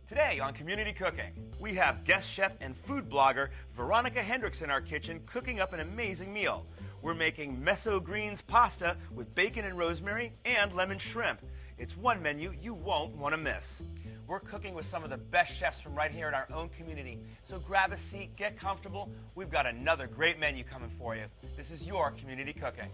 Today on Community Cooking, we have guest chef and food blogger Veronica Hendrix in our kitchen cooking up an amazing meal. We're making meso greens pasta with bacon and rosemary and lemon shrimp. It's one menu you won't want to miss. We're cooking with some of the best chefs from right here in our own community. So grab a seat, get comfortable. We've got another great menu coming for you. This is your Community Cooking.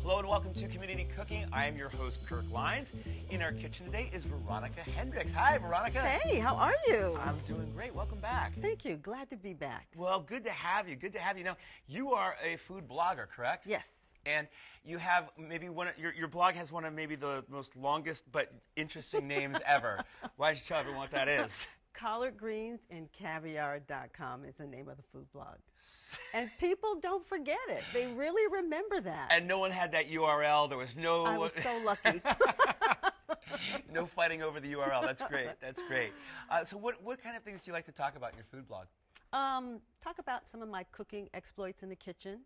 Hello and welcome to Community Cooking. I am your host, Kirk Lyons. In our kitchen today is Veronica Hendrix. Hi, Veronica. Hey, how are you? I'm doing great. Welcome back. Thank you. Glad to be back. Well, good to have you. Good to have you. Now, you are a food blogger, correct? Yes. And you have maybe your blog has one of maybe the most longest but interesting names ever. Why don't you tell everyone what that is? CollardGreensandCaviar.com is the name of the food blog. And people don't forget it. They really remember that. And no one had that URL. There was no... I was so lucky. No fighting over the URL. That's great. That's great. So what kind of things do you like to talk about in your food blog? Talk about some of my cooking exploits in the kitchen.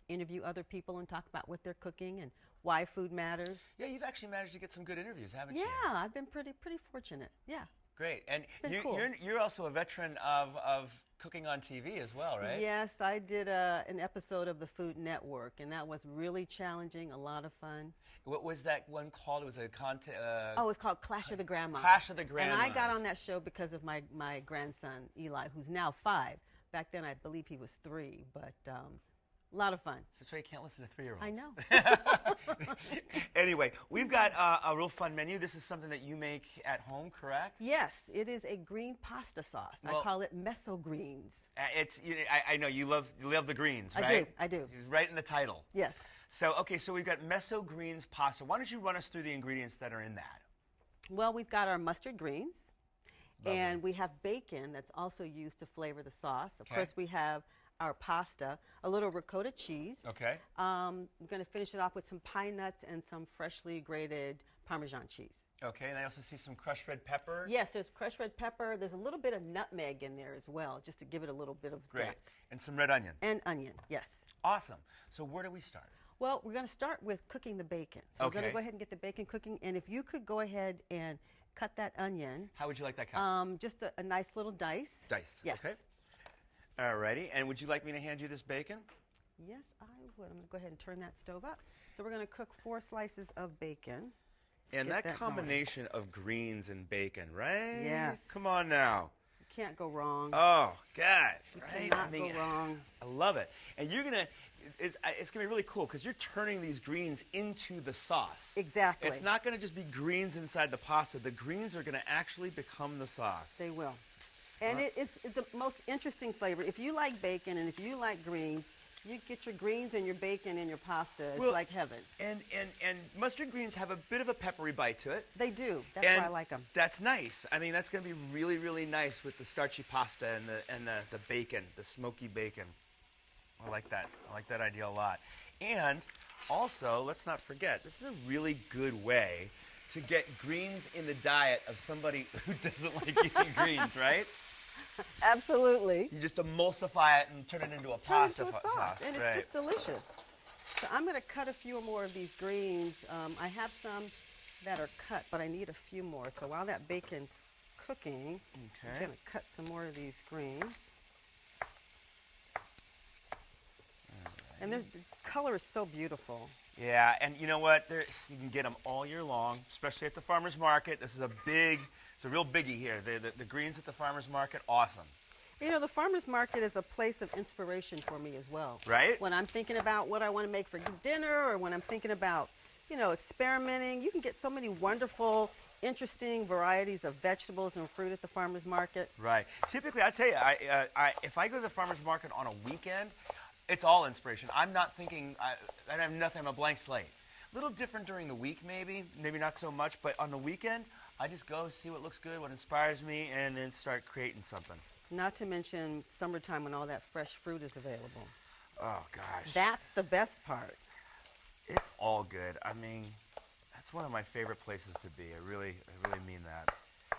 Interview other people and talk about what they're cooking and why food matters. Yeah, you've actually managed to get some good interviews, haven't you? Yeah, I've been pretty fortunate. Yeah. Great. And Cool. you're also a veteran of cooking on TV as well, right? Yes, I did an episode of the Food Network, and that was really challenging, a lot of fun. What was that one called? It was a contest. Oh, it was called Clash of the Grandmas. Clash of the Grandmas. And I got on that show because of my grandson, Eli, who's now 5. Back then, I believe he was 3, but a lot of fun. So that's why you can't listen to 3-year-olds. I know. Anyway, we've got a real fun menu. This is something that you make at home, correct? Yes, it is a green pasta sauce. Well, I call it meso greens. I know you love the greens, right? I do. It's right in the title. Yes. So we've got meso greens pasta. Why don't you run us through the ingredients that are in that? Well, we've got our mustard greens. Lovely. And we have bacon that's also used to flavor the sauce. Of Okay. course, we have our pasta, a little ricotta cheese. Okay. We're going to finish it off with some pine nuts and some freshly grated Parmesan cheese. Okay, and I also see some crushed red pepper. Yes, there's crushed red pepper. There's a little bit of nutmeg in there as well, just to give it a little bit of Great. depth. And some red onion. And onion, yes. Awesome. So where do we start? Well, we're going to start with cooking the bacon. So we're going Okay. to go ahead and get the bacon cooking. And if you could go ahead and cut that onion. How would you like that cut? Just a nice little dice. Diced. Yes. Okay. Alrighty. And would you like me to hand you this bacon? Yes, I would. I'm going to go ahead and turn that stove up. So we're going to cook 4 slices of bacon. And Get that that combination of greens and bacon, right? Yes. Come on now. You can't go wrong. Oh, God. You Right? cannot go wrong. I love it. And you're going to, it's going to be really cool because you're turning these greens into the sauce. Exactly. It's not going to just be greens inside the pasta. The greens are going to actually become the sauce. They will. And it's the most interesting flavor. If you like bacon and if you like greens, you get your greens and your bacon in your pasta. It's like heaven. And mustard greens have a bit of a peppery bite to it. They do. That's And why I like them. That's nice. I mean, that's going to be really, really nice with the starchy pasta and the bacon, the smoky bacon. I like that. I like that idea a lot. And also, let's not forget, this is a really good way to get greens in the diet of somebody who doesn't like eating greens, right? Absolutely. You just emulsify it and turn it into a Turn it pasta into a sauce, and right. it's just delicious. So I'm going to cut a few more of these greens. I have some that are cut, but I need a few more. So while that bacon's cooking, I'm going to cut some more of these greens. And the color is so beautiful. Yeah, and you know what? You can get them all year long, especially at the farmer's market. This is it's a real biggie here. The greens at the farmer's market, awesome. You know, the farmer's market is a place of inspiration for me as well. Right? When I'm thinking about what I want to make for dinner, or when I'm thinking about, experimenting, you can get so many wonderful, interesting varieties of vegetables and fruit at the farmer's market. Right. Typically, I tell you, if I go to the farmer's market on a weekend, it's all inspiration. I'm not thinking, I have nothing, I'm a blank slate. A little different during the week maybe not so much, but on the weekend, I just go see what looks good, what inspires me, and then start creating something. Not to mention summertime when all that fresh fruit is available. Oh, gosh. That's the best part. It's all good. I mean, That's one of my favorite places to be. I really mean that. All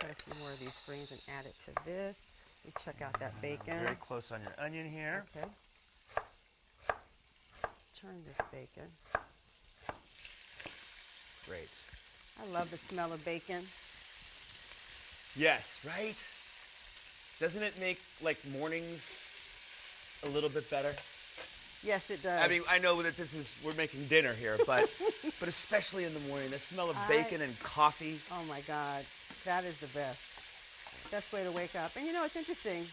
Put right. a few more of these greens and add it to this. We check out that bacon. Very close on your onion here. Okay. Turn this bacon. Great. I love the smell of bacon. Yes, right? Doesn't it make like mornings a little bit better? Yes, it does. I mean, I know that we're making dinner here, but but especially in the morning, the smell of bacon and coffee. Oh my God, that is the best. Best way to wake up. And you know, it's interesting.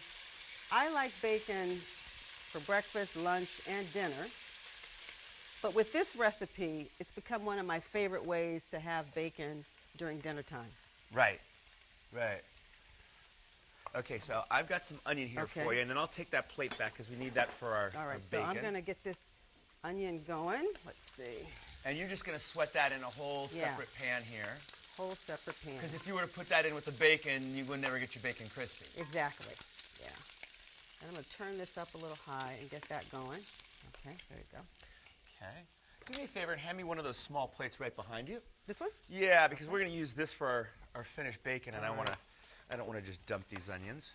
I like bacon for breakfast, lunch, and dinner. But with this recipe, it's become one of my favorite ways to have bacon during dinner time. Right, right. Okay, so I've got some onion here for you, and then I'll take that plate back because we need that for our, All right, our so bacon. I'm going to get this onion going. Let's see. And you're just going to sweat that in a whole separate pan here. Whole separate pan. Because if you were to put that in with the bacon, you would never get your bacon crispy. Exactly, yeah. And I'm going to turn this up a little high and get that going. Okay, there you go. Okay. Do me a favor and hand me one of those small plates right behind you. This one? Yeah, because we're going to use this for our finished bacon, and All right. I don't want to just dump these onions.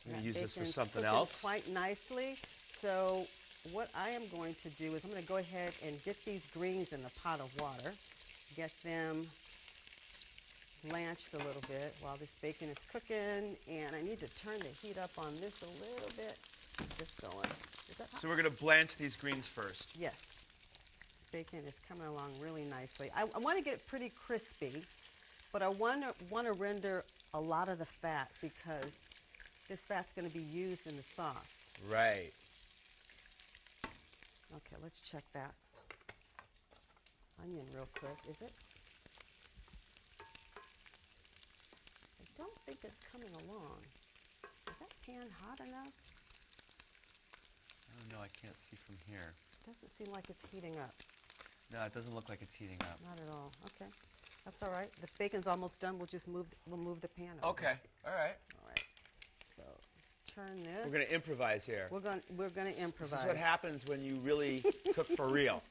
I'm going to use this for Bacon's something cooking else. quite nicely. So what I am going to do is I'm going to go ahead and get these greens in the pot of water, get them blanched a little bit while this bacon is cooking, and I need to turn the heat up on this a little bit. Just going. Is that hot? So we're going to blanch these greens first. Yes. Bacon is coming along really nicely. I want to get it pretty crispy, but I want to render a lot of the fat because this fat's going to be used in the sauce. Right. Okay, let's check that onion real quick. Is it? I don't think it's coming along. Is that pan hot enough? I don't know. I can't see from here. Doesn't seem like it's heating up. No, it doesn't look like it's heating up. Not at all. Okay, that's all right. This bacon's almost done. We'll move the pan over. Okay. All right. All right. So let's turn this. We're going to improvise here. We're gonna improvise. This is what happens when you really cook for real.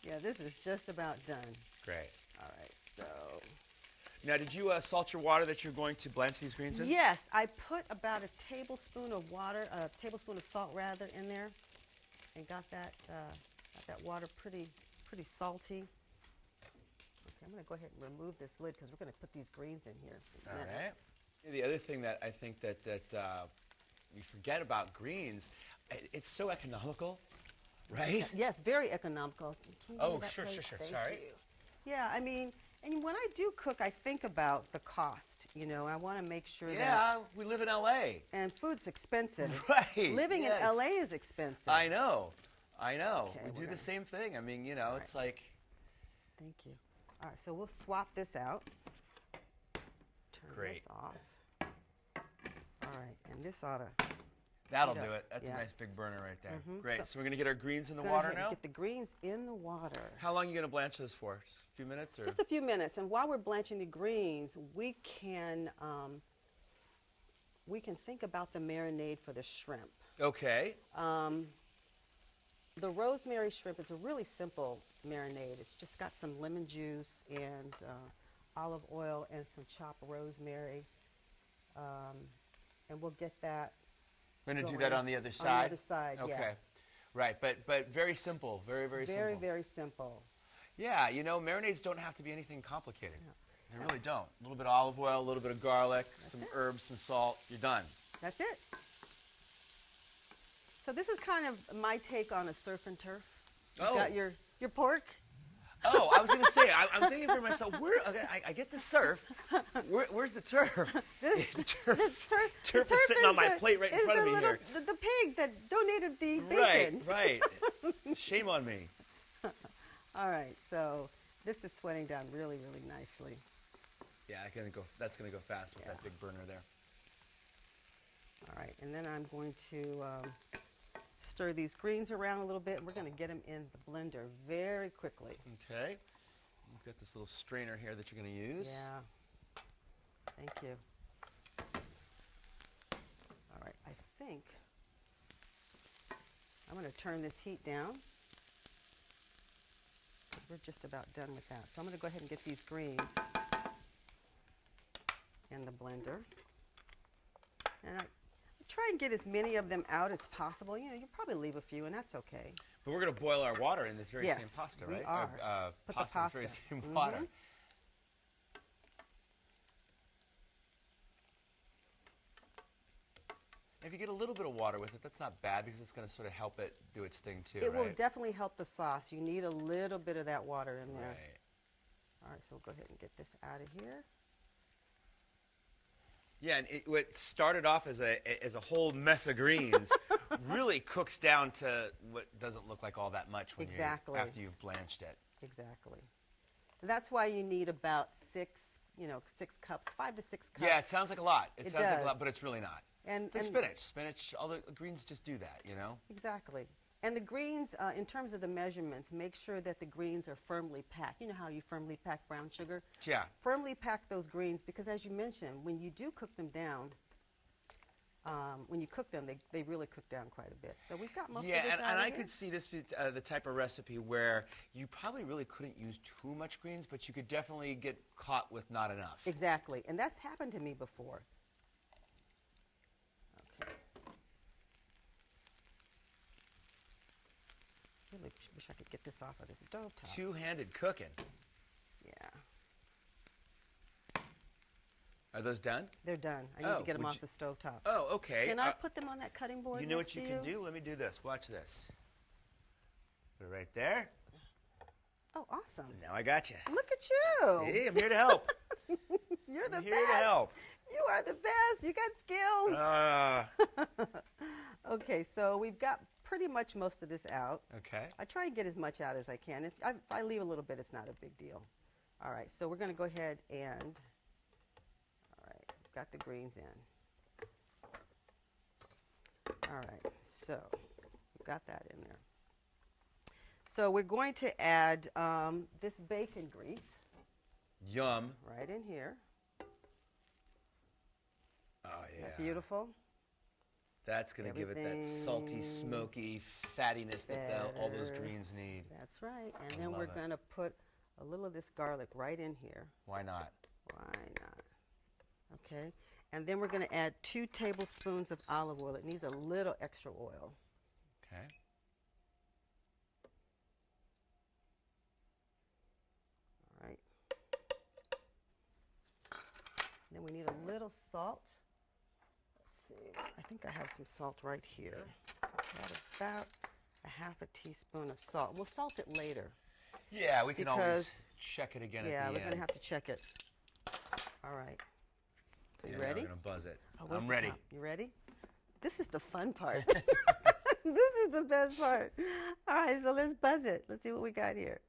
Yeah, this is just about done. Great. All right. So. Now, did you salt your water that you're going to blanch these greens in? Yes, I put about a tablespoon of water, a tablespoon of salt rather, in there, and got that water pretty salty. Okay, I'm going to go ahead and remove this lid because we're going to put these greens in here. All right. The other thing that I think that we forget about greens, it's so economical, right? Yes, very economical. Can you give me that sure. plate? Thank Sorry. you. Yeah, I mean, and when I do cook, I think about the cost. You know, I want to make sure that. Yeah, we live in L.A. And food's expensive. Right. Living yes. in L.A. is expensive. I know. Okay, We do the same thing. I mean, you know, it's like. Thank you. All right, so we'll swap this out. Turn Great. this off. All right, and this ought to. That'll Heat up. do it. That's Yeah. a nice big burner right there. Mhm. Great. So- So we're going to get our greens in the Go water ahead and now? get the greens in the water. How long are you going to blanch this for? Just a few minutes? Or? Just a few minutes, and while we're blanching the greens, we can think about the marinade for the shrimp. Okay. The rosemary shrimp is a really simple marinade. It's just got some lemon juice and olive oil and some chopped rosemary, and we'll get that. We're going to do going that on the other side? On the other side, okay. yeah. Right, but very simple. Very, very simple. Very, very simple. Yeah, you know, marinades don't have to be anything complicated. They really don't. A little bit of olive oil, a little bit of garlic, some herbs, some salt. You're done. That's it. So this is kind of my take on a surf and turf. You've got your pork. Oh, I was going to say, I'm thinking for myself, okay, I get the surf. Where's the turf? This, the turf the is sitting on my plate right in front of me here. The pig that donated the bacon. Right. Shame on me. All right, so this is sweating down really, really nicely. Yeah, that's going to go fast with that big burner there. All right, and then I'm going to stir these greens around a little bit, and we're going to get them in the blender very quickly. Okay. You've got this little strainer here that you're going to use. Yeah. Thank you. All right, I think I'm going to turn this heat down. We're just about done with that. So I'm going to go ahead and get these greens in the blender. And I try and get as many of them out as possible. You know, you probably leave a few, and that's okay. But we're going to boil our water in this very same pasta, right? We are. Put the pasta. In this very same water. If you get a little bit of water with it, that's not bad because it's going to sort of help it do its thing too, It will definitely help the sauce. You need a little bit of that water in there. Right. All right, so we'll go ahead and get this out of here. Yeah, and what started off as a whole mess of greens really cooks down to what doesn't look like all that much when after you've blanched it. Exactly. That's why you need about 6 cups, 5 to 6 cups. Yeah, it sounds like a lot. It sounds does. like a lot, but it's really not. And Spinach, all the greens just do that, you know? Exactly. And the greens, in terms of the measurements, make sure that the greens are firmly packed. You know how you firmly pack brown sugar? Yeah. Firmly pack those greens because, as you mentioned, when you do cook them down, when you cook them, they really cook down quite a bit. So we've got most of this out and I here. could see this be the type of recipe where you probably really couldn't use too much greens, but you could definitely get caught with not enough. Exactly. And that's happened to me before. Okay. Really wish I could get this off of the stove top. Two-handed cooking. Yeah. Are those done? They're done. I need to get them off the stove top. Oh, okay. Can I put them on that cutting board? You know what you can do? Let me do this. Watch this. Put it right there. Oh, awesome. Now I got you. Look at you. See, I'm here to help. You're the best. Here to help. You are the best. You got skills. Okay, so we've got pretty much most of this out. Okay. I try and get as much out as I can. If I leave a little bit, it's not a big deal. All right, so we're going to go ahead and, all right, got the greens in. All right, so we've got that in there. So we're going to add this bacon grease. Yum. Right in here. Oh, yeah. Isn't that beautiful? That's going to give it that salty, smoky fattiness that all those greens need. That's right. And then we're going to put a little of this garlic right in here. Why not? Why not? Okay. And then we're going to add 2 tablespoons of olive oil. It needs a little extra oil. Okay. All right. Then we need a little salt. Let's see. I think I have some salt right here. So add about a half a teaspoon of salt. We'll salt it later. Yeah, we can always check it again at the end. Yeah, we're going to have to check it. All right. So you ready? I'm going to buzz it. Oh, I'm ready. Top? You ready? This is the fun part. This is the best part. All right, so let's buzz it. Let's see what we got here.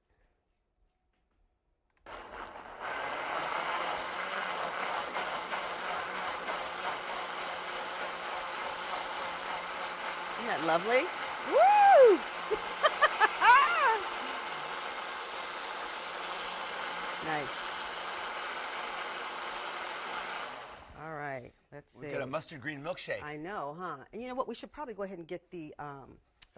Isn't that lovely? Woo! Nice. All right, let's see. We've got a mustard green milkshake. I know, huh? And you know what? We should probably go ahead and get the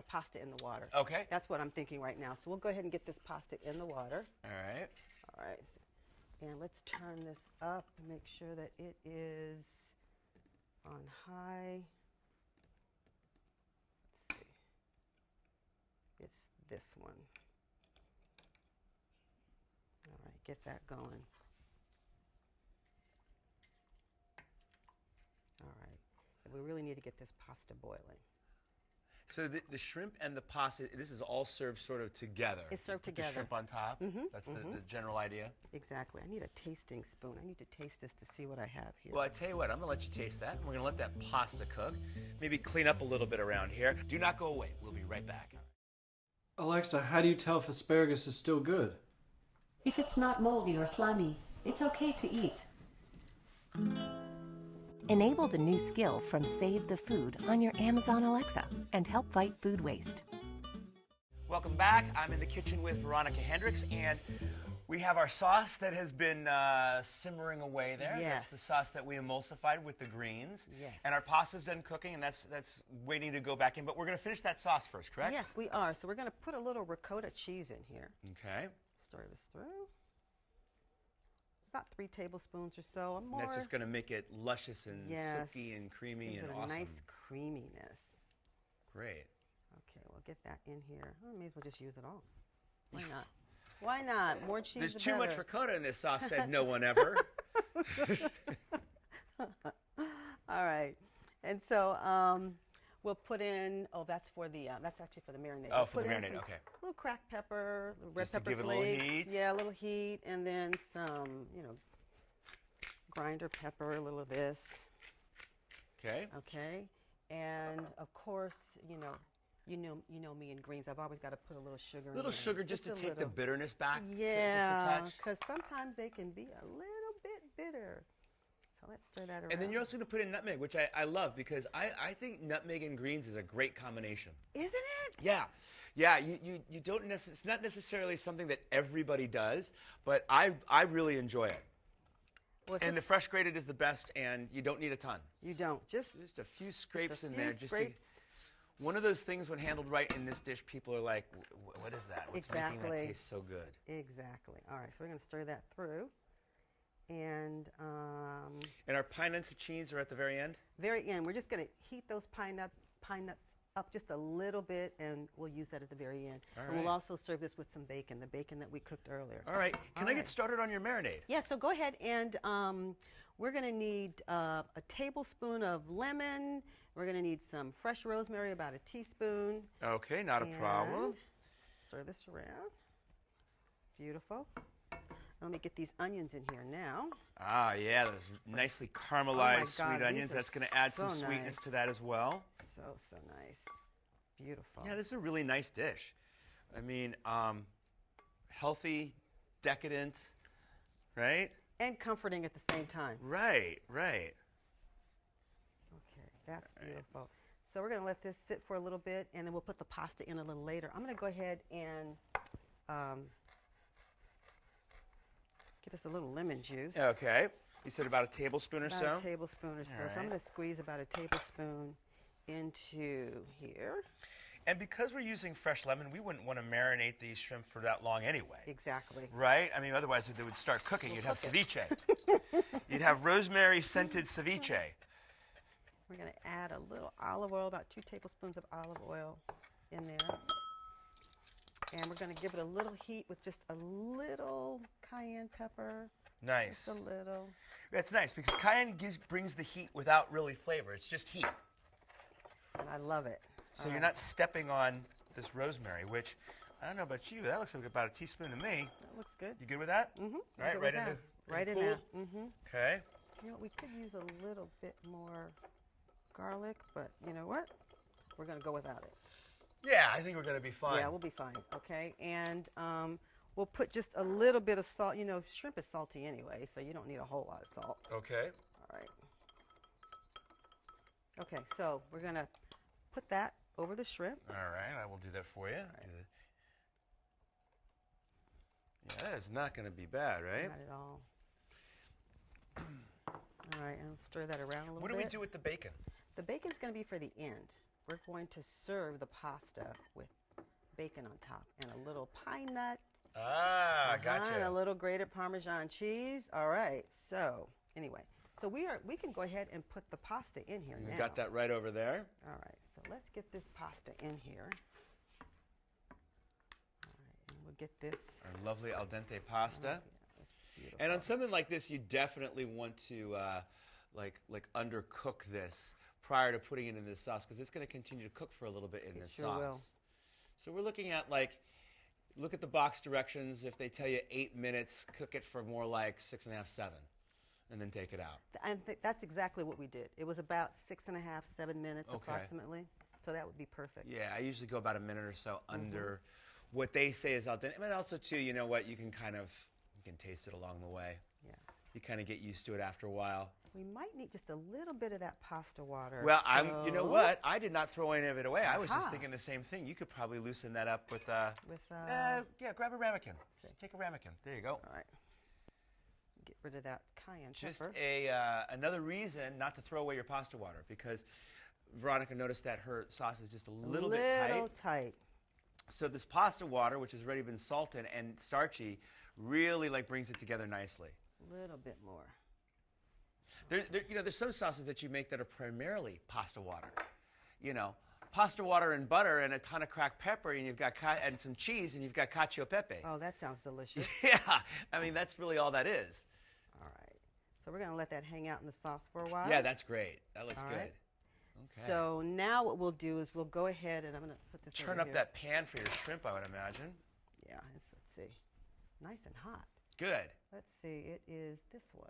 pasta in the water. Okay. That's what I'm thinking right now. So we'll go ahead and get this pasta in the water. All right. All right. And let's turn this up and make sure that it is on high. Let's see. It's this one. All right, get that going. All right. And we really need to get this pasta boiling. So the shrimp and the pasta, this is all served sort of together. It's served Put together. The shrimp on top. That's the general idea. Exactly. I need a tasting spoon. I need to taste this to see what I have here. Well, I tell you what, I'm going to let you taste that. We're going to let that pasta cook. Maybe clean up a little bit around here. Do not go away. We'll be right back. Alexa, how do you tell if asparagus is still good? If it's not moldy or slimy, it's okay to eat. Enable the new skill from Save the Food on your Amazon Alexa and help fight food waste. Welcome back. I'm in the kitchen with Veronica Hendrix, and We have our sauce that has been simmering away there. Yes. That's the sauce that we emulsified with the greens. Yes. And our pasta's done cooking, and that's waiting to go back in. But we're going to finish that sauce first, correct? Yes, we are. So we're going to put a little ricotta cheese in here. Okay. Stir this through. About 3 tablespoons or so. And that's just going to make it luscious and Yes. silky and creamy Gives and it awesome. a nice creaminess. Great. Okay, we'll get that in here. I may as well just use it all. Why not? Why not? More cheese, There's the too much better. ricotta in this sauce, said no one ever. All right, and so we'll put in. Oh, that's for the. That's actually for the marinade. Oh, We'll for the put in marinade, some okay. Little cracked pepper, red Just to pepper give it a little flakes. heat? Yeah, a little heat, and then some, grinder pepper, a little of this. Okay. Okay, and of course, you know me and greens. I've always got to put a little sugar. A little in sugar just to a take the little. bitterness back. Yeah, Just a touch. because sometimes they can be a little bit bitter. So let's stir that around. And then you're also going to put in nutmeg, which I love because I think nutmeg and greens is a great combination. Isn't it? Yeah. Yeah, you don't it's not necessarily something that everybody does, but I really enjoy it. Well, And the fresh grated is the best, and you don't need a ton. you don't. Just A few scrapes a in few there. Just to- scrapes. one of those things when handled right in this dish, people are like, what is that? What's making that Exactly. taste so good? Exactly. All right, so we're going to stir that through. And And our pine nuts and cheese are at the very end? very end, we're just going to heat those pine nuts up just a little bit, and we'll use that at the very end. All And we'll right. also serve this with some bacon, the bacon that we cooked earlier. All right. Can All I right. get started on your marinade? Yeah, so go ahead and we're going to need a tablespoon of lemon. We're going to need some fresh rosemary, about a teaspoon. Okay, not a problem. And stir this around. Beautiful. Let me get these onions in here now. Ah, yeah, those nicely caramelized God, sweet these onions. are That's going to add some so sweetness nice. to that as well. So nice. Beautiful. Yeah, this is a really nice dish. I mean, healthy, decadent, right? And comforting at the same time. Right. Okay, that's beautiful. So we're going to let this sit for a little bit, and then we'll put the pasta in a little later. I'm going to go ahead and give us a little lemon juice. Okay. You said about a tablespoon or so? About a tablespoon or so. All So I'm right. going to squeeze about a tablespoon into here. And because we're using fresh lemon, we wouldn't want to marinate these shrimp for that long anyway. Exactly. Right? I mean, otherwise they would start cooking. We'll You'd have cook it. ceviche. You'd have rosemary-scented ceviche. We're going to add a little olive oil, about 2 tablespoons of olive oil in there. And we're going to give it a little heat with just a little cayenne pepper. Nice. Just a little. That's nice because cayenne brings the heat without really flavor. It's just heat. And I love it. So you're not stepping on this rosemary, which, I don't know about you, that looks like about a teaspoon to me. That looks good. You good with that? Mm-hmm. All right, right into Right in pool? there. Mm-hmm. Okay. You know, we could use a little bit more garlic, but you know what? We're going to go without it. Yeah, I think we're going to be fine. Yeah, we'll be fine. Okay. And we'll put just a little bit of salt. You know, shrimp is salty anyway, so you don't need a whole lot of salt. Okay. All right. Okay, so we're going to put that over the shrimp. All right, I will do that for you. Yeah, that is not going to be bad, right? Not at all. All right, and I'll stir that around a little What bit. do we do with the bacon? The bacon's going to be for the end. We're going to serve the pasta with bacon on top and a little pine nut. Ah, And gotcha. a little grated Parmesan cheese. All right. So anyway, so we can go ahead and put the pasta in here You now. got that right over there. All right. So let's get this pasta in here. All right, and we'll get this. Our lovely al dente pasta. Yeah, this is beautiful. And on something like this, you definitely want to like undercook this prior to putting it in this sauce because it's going to continue to cook for a little bit in It this sure sauce. will. So we're looking at look at the box directions. If they tell you 8 minutes, cook it for more like 6.5, 7, and then take it out. I think that's exactly what we did. It was about 6.5, 7 minutes Okay. approximately. So that would be perfect. Yeah, I usually go about a minute or so under what they say is al dente. But also too, you know what, you can taste it along the way. Yeah. you kind of get used to it after a while. We might need just a little bit of that pasta water. Well, you know what? I did not throw any of it away. I was just Aha. thinking the same thing. You could probably loosen that up with, yeah, grab a ramekin. Take a ramekin. There you go. all right. Get rid of that cayenne Just pepper. another reason not to throw away your pasta water, because Veronica noticed that her sauce is just a little bit tight. So this pasta water, which has already been salted and starchy, really brings it together nicely. A little bit more. There's some sauces that you make that are primarily pasta water. Pasta water and butter and a ton of cracked pepper, and you've got and some cheese, and you've got cacio e pepe. Oh, that sounds delicious. Yeah, I mean that's really all that is. All right. So we're going to let that hang out in the sauce for a while. Yeah, that's great. That looks All good. right. Okay. So now what we'll do is we'll go ahead and I'm going to put this Turn over up here. that pan for your shrimp, I would imagine. Yeah, let's see. Nice and hot. Good. Let's see. It is this one.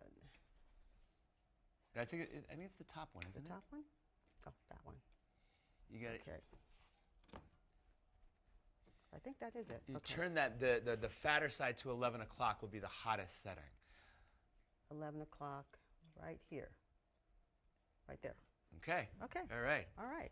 I think it's the top one, isn't The top one? Oh, that one. it? You got it. Okay. I think that is it. You Okay. turn that the fatter side to 11 o'clock will be the hottest setting. 11 o'clock right here. Right there. Okay. Okay. All right. All right.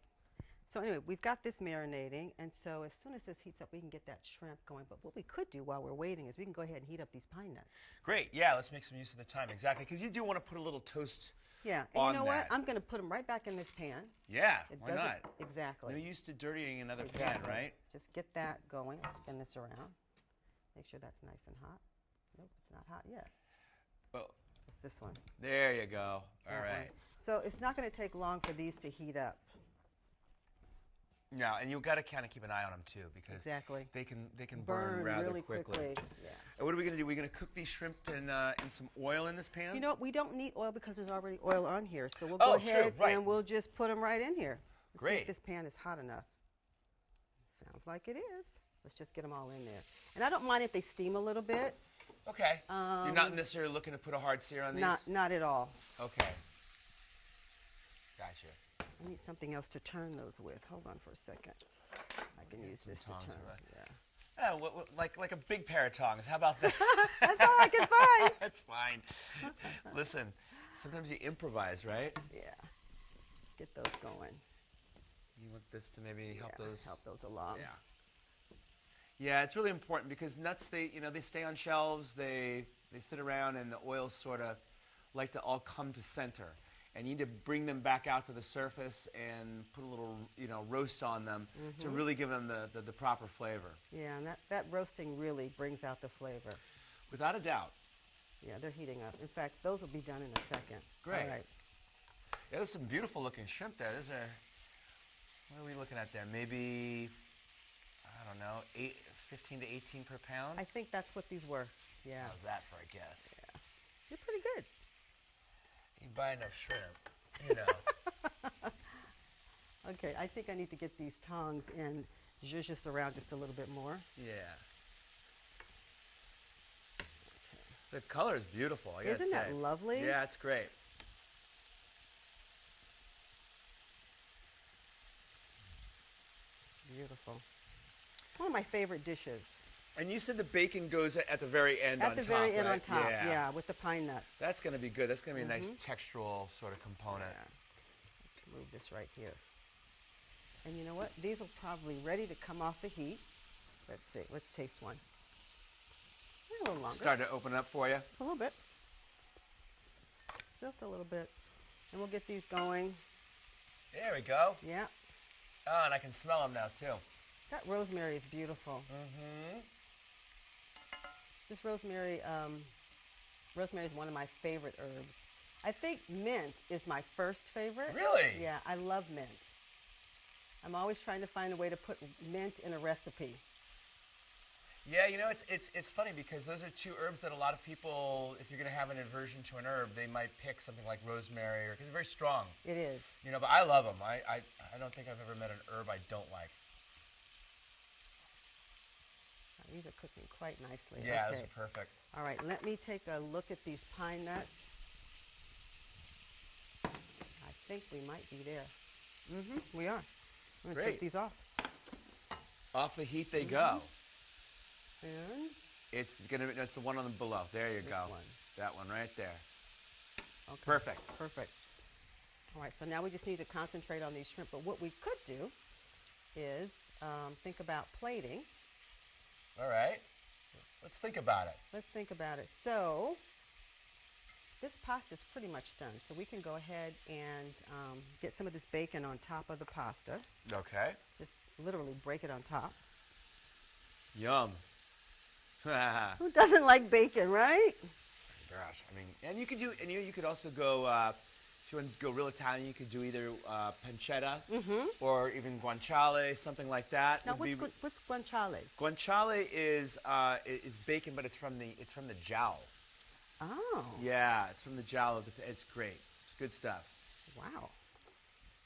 So anyway, we've got this marinating, and so as soon as this heats up, we can get that shrimp going. But what we could do while we're waiting is we can go ahead and heat up these pine nuts. Great. Yeah, let's make some use of the time. Exactly. Because you do want to put a little toast. Yeah. And On you know what? that. I'm going to put them right back in this pan. Yeah. It Why doesn't not? exactly. No use to dirtying another pan, Exactly. right? Just get that going. Spin this around. Make sure that's nice and hot. Nope, it's not hot yet. Well, It's this one. there you go. All that one. right. So it's not going to take long for these to heat up. Yeah, and you've got to kind of keep an eye on them too, because Exactly. they can burn rather really quickly. Yeah. And what are we going to do? We're going to cook these shrimp in some oil in this pan. You know what? We don't need oil because there's already oil on here. So we'll Oh, go true, ahead right. and we'll just put them right in here. Let's see Great. if this pan is hot enough. Sounds like it is. Let's just get them all in there. And I don't mind if they steam a little bit. Okay. You're not necessarily looking to put a hard sear on these? Not at all. Okay. Gotcha. I need something else to turn those with. Hold on for a second. I can use some this to tongs turn. for that. Yeah. Oh, like a big pair of tongs. How about that? That's all I can find. That's fine. Listen, sometimes you improvise, right? Yeah. Get those going. You want this to maybe help Yeah, those. help those along. Yeah. Yeah, it's really important because nuts, they stay on shelves, they sit around, and the oils sort of like to all come to center. And you need to bring them back out to the surface and put a little, roast on them to really give them the proper flavor. Yeah, and that roasting really brings out the flavor. Without a doubt. Yeah, they're heating up. In fact, those will be done in a second. Great. All right. Yeah, there's some beautiful looking shrimp there. What are we looking at there? Maybe, I don't know, 15 to 18 per pound? I think that's what these were. Yeah. How's that for a guess? Yeah. You're pretty good. You buy enough shrimp, Okay, I think I need to get these tongs and zhuzh this around just a little bit more. Yeah. The color is beautiful, I gotta Isn't that say. lovely? Yeah, it's great. Beautiful. One of my favorite dishes. And you said the bacon goes at the very end on top, At the very end right? on top, Yeah. yeah, with the pine nuts. That's going to be good. That's going to be a nice textural sort of component. Yeah. Move this right here. And you know what? These are probably ready to come off the heat. Let's see. Let's taste one. A little longer. Starting to open up for you. A little bit. Just a little bit. And we'll get these going. There we go. Yeah. Oh, and I can smell them now, too. That rosemary is beautiful. Mm-hmm. This rosemary, rosemary is one of my favorite herbs. I think mint is my first favorite. Really? Yeah, I love mint. I'm always trying to find a way to put mint in a recipe. Yeah, it's funny because those are two herbs that a lot of people, if you're going to have an aversion to an herb, they might pick something like rosemary because it's very strong. It is. But I love them. I don't think I've ever met an herb I don't like. These are cooking quite nicely. Yeah, okay. those are perfect. All right, let me take a look at these pine nuts. I think we might be there. Mm-hmm, we are. I'm going to Great. take these off. Off the heat they go. And It's the one on the below. There you this go. one. That one right there. Okay. Perfect. Perfect. All right, so now we just need to concentrate on these shrimp. But what we could do is think about plating. All right. Let's think about it. Let's think about it. So this pasta is pretty much done. So we can go ahead and get some of this bacon on top of the pasta. Okay. Just literally break it on top. Yum. Gosh, Who doesn't like bacon, right? I mean, and you could do, and you could also go, if you want to go real Italian, you could do either pancetta or even guanciale, something like that. Now, Would what's guanciale? Guanciale is bacon, but it's from the jowl. Oh. Yeah, it's from the jowl of the. It's great. It's good stuff. Wow.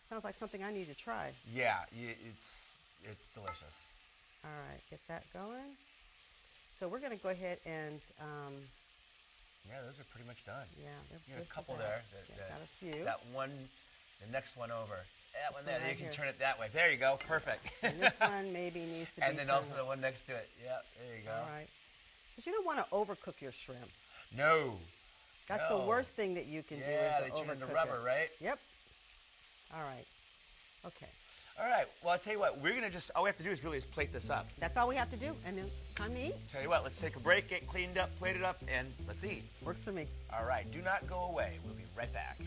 Sounds like something I need to try. Yeah, it's delicious. All right, get that going. So we're going to go ahead and. Yeah, those are pretty much done. Yeah, You got a couple there. Got a few. That one, the next one over. That one there. one right You can here. turn it that way. There you go. Perfect. And this one maybe needs to be. And then turned also the one next to it. Yeah, there you go. All right. But you don't want to overcook your shrimp. No. That's No. the worst thing that you can do. Yeah, is they to turn into overcook rubber, it. right? Yep. All right. Okay. All right. Well, I'll tell you what. We're gonna just all we have to do is really just plate this up. That's all we have to do, and then it's time to eat. Tell you what. Let's take a break, get cleaned up, plate it up, and let's eat. Works for me. All right. Do not go away. We'll be right back.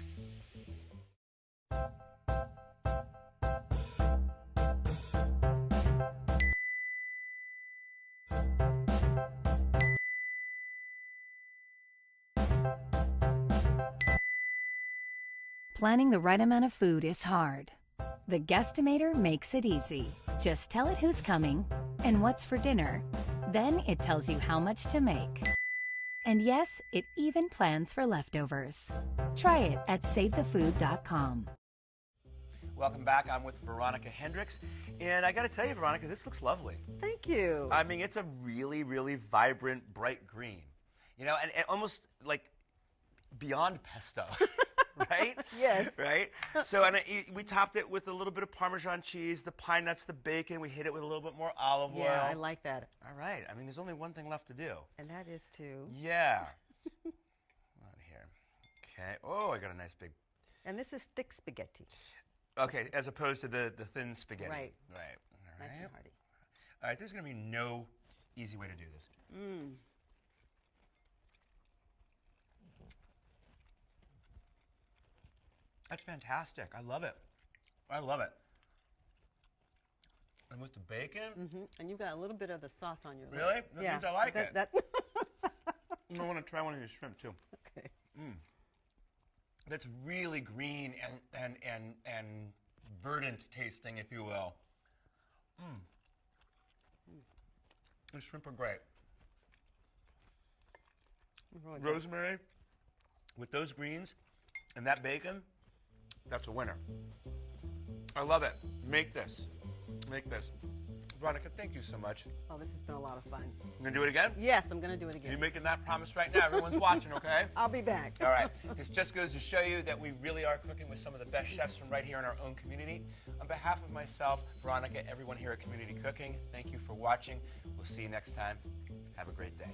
Planning the right amount of food is hard. The Guestimator makes it easy. Just tell it who's coming and what's for dinner. Then it tells you how much to make. And yes, it even plans for leftovers. Try it at SaveTheFood.com. Welcome back. I'm with Veronica Hendrix, and I got to tell you, Veronica, this looks lovely. Thank you. I mean, it's a really, really vibrant, bright green. You know, and almost like beyond pesto. Right? Yes. Right? So, and we topped it with a little bit of Parmesan cheese, the pine nuts, the bacon. We hit it with a little bit more olive oil. Yeah, I like that. All right. I mean, there's only one thing left to do. And that is to. Yeah. Out here. Okay. Oh, I got a nice big. And this is thick spaghetti. Okay, as opposed to the thin spaghetti. Right. Right. All Nice right. and hearty. All right. There's going to be no easy way to do this. Mmm. That's fantastic. I love it. I love it. And with the bacon. Mm-hmm. And you got a little bit of the sauce on your Really? lip. That means I like it. That I want to try one of these shrimp too. okay. That's really green and verdant tasting, if you will. The shrimp are great. Really good. Rosemary, with those greens and that bacon, that's a winner. I love it. Make this. Make this. Veronica, thank you so much. Oh, this has been a lot of fun. You gonna do it again? Yes, I'm going to do it again. You're making that promise right now. Everyone's watching, okay? I'll be back. All right. This just goes to show you that we really are cooking with some of the best chefs from right here in our own community. On behalf of myself, Veronica, everyone here at Community Cooking, thank you for watching. We'll see you next time. Have a great day.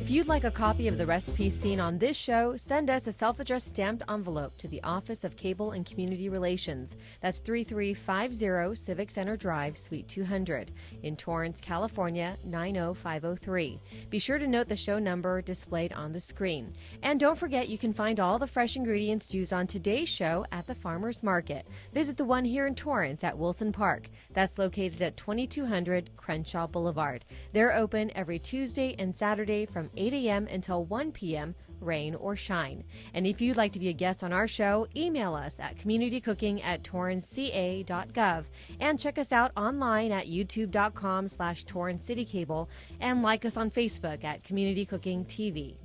If you'd like a copy of the recipes seen on this show, send us a self-addressed stamped envelope to the Office of Cable and Community Relations. That's 3350 Civic Center Drive, Suite 200, in Torrance, California, 90503. Be sure to note the show number displayed on the screen. And don't forget, you can find all the fresh ingredients used on today's show at the Farmers Market. Visit the one here in Torrance at Wilson Park. That's located at 2200 Crenshaw Boulevard. They're open every Tuesday and Saturday from 8 a.m. until 1 p.m., rain or shine. And if you'd like to be a guest on our show, email us at communitycooking@torranceca.gov and check us out online at youtube.com/torrancecitykable and like us on Facebook at Community Cooking TV.